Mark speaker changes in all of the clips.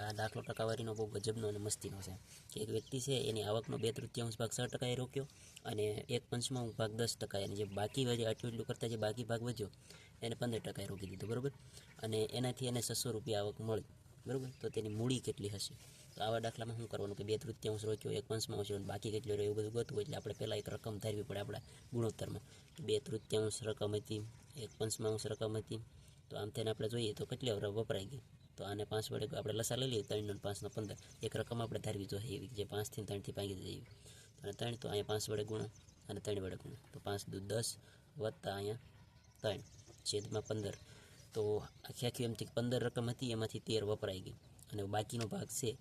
Speaker 1: આ દાખલો ટકાવારીનો બહુ ગજબનો અને મસ્તીનો છે કે એક વ્યક્તિ છે એની આવકનો 2/3 ભાગ 6%એ રોક્યો અને 1/5 ભાગ 10%, અને જે બાકી વધ્યો એટલું કરતાં જે બાકી ભાગ વધ્યો એને 15%એ રોકી દીધો, બરાબર. અને એનાથી એને 600 રૂપિયા આવક મળી, બરાબર. તો તેની મૂડી કેટલી હશે? તો આવા દાખલામાં શું કરવાનું કે 2/3 રોક્યો, 1/5 ઓછો, બાકી કેટલો રહ્યો એવું બધું ગોતવું. એટલે આપણે પહેલાં એક રકમ ધારવી પડે આપણા ગુણોત્તરમાં કે 2/3 રકમ હતી, 1/5 રકમ હતી. તો આમ થઈને આપણે જોઈએ તો કેટલી વપરાઈ ગઈ. તો આને 5 વડે આપણે લસા લઈ લઈએ, 3 અને 5 15. એક રકમ આપણે ધારવી જોઈએ એવી જે 5 થી 3 થી ભાગી જાય એવી. અને 3 તો અહીંયા 5 વડે ગુણો અને 3 વડે ગુણો, તો 5 દુ 10 વત્તા અહીંયા 3 છેદમાં 15. તો આખી એમથી 15 રકમ હતી, એમાંથી 13 વપરાઈ ગઈ અને બાકીનો ભાગ છે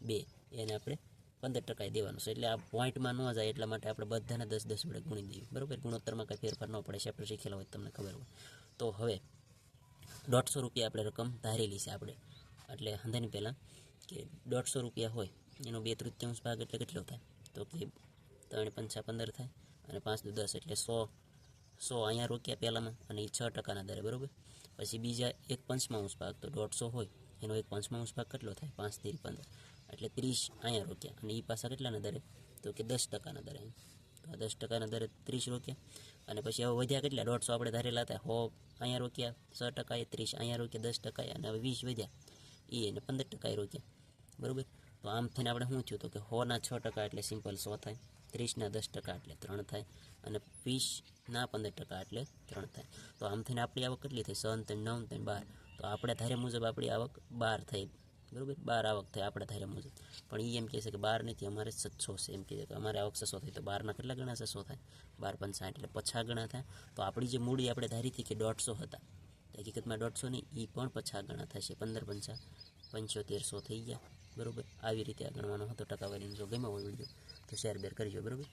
Speaker 1: 2, એને આપણે 15% દેવાનું છે. એટલે આ પોઈન્ટમાં ન જાય એટલા માટે આપણે બધાને 10 વડે ગુણી દઈએ, બરાબર. ગુણોત્તરમાં કંઈ ફેરફાર ન પડે, આપણે શીખેલા હોય તમને ખબર હોય. તો હવે 150 રૂપિયા આપણે રકમ ધારેલી છે આપણે, એટલે હંધાની પહેલાં કે 150 રૂપિયા હોય એનો 2/3 ભાગ એટલે કેટલો થાય? તો કે 3 5 15 થાય અને 5 દુ 10 એટલે 100 અહીંયા રોક્યા પહેલાંમાં, અને એ 6%ના દરે, બરાબર. પછી બીજા 1/5 ભાગ તો 150 હોય એનો 1/5 ભાગ કેટલો થાય? 5 3 15 એટલે 30 અહીંયા રોક્યા, અને એ પાછા કેટલાના દરે? તો કે 10%ના દરે. તો આ 10%ના દરે 30 રોક્યા, અને પછી હવે વધ્યા કેટલા? 150 આપણે ધારેલા હતા, 100 અહીંયા રોક્યા, 6%, 30 અહીંયા રોક્યા, 10%, અને હવે 20 વધ્યા એને 15% રોક્યા, બરાબર. તો આમ થઈને આપણે શું થયું? તો કે 100ના 6% એટલે સિમ્પલ 100 થાય, 30ના 10% એટલે 3 થાય, અને 20ના 15% એટલે 3 થાય. તો આમ થઈને આપણી આવક કેટલી થઈ? 7 3 9 3 12. તો આપણે ધાર્યા મુજબ આપણી આવક 12 થઈ, બરાબર. 12 આવક થઈ આપણે ધાર્યા મુજબ. પણ એ એમ કહે છે કે 12 નથી, અમારે 600 છે. એમ કહે છે કે અમારે આવક 600 થઈ. તો 12ના કેટલા ગણા 600 થાય? 12 5 60 એટલે 50 ગણા થાય. તો આપણી જે મૂડી આપણે ધારી હતી કે 150 હતા, તો હકીકતમાં 150 નહીં, એ પણ 50 ગણા થશે. 15 5 7500 થઈ ગયા, બરાબર. આવી રીતે આ ગણવાનો હતો ટકાવારીનો. જો ગમ્યો હોય વિડીયો તો શેર બેર કરજો, બરાબર.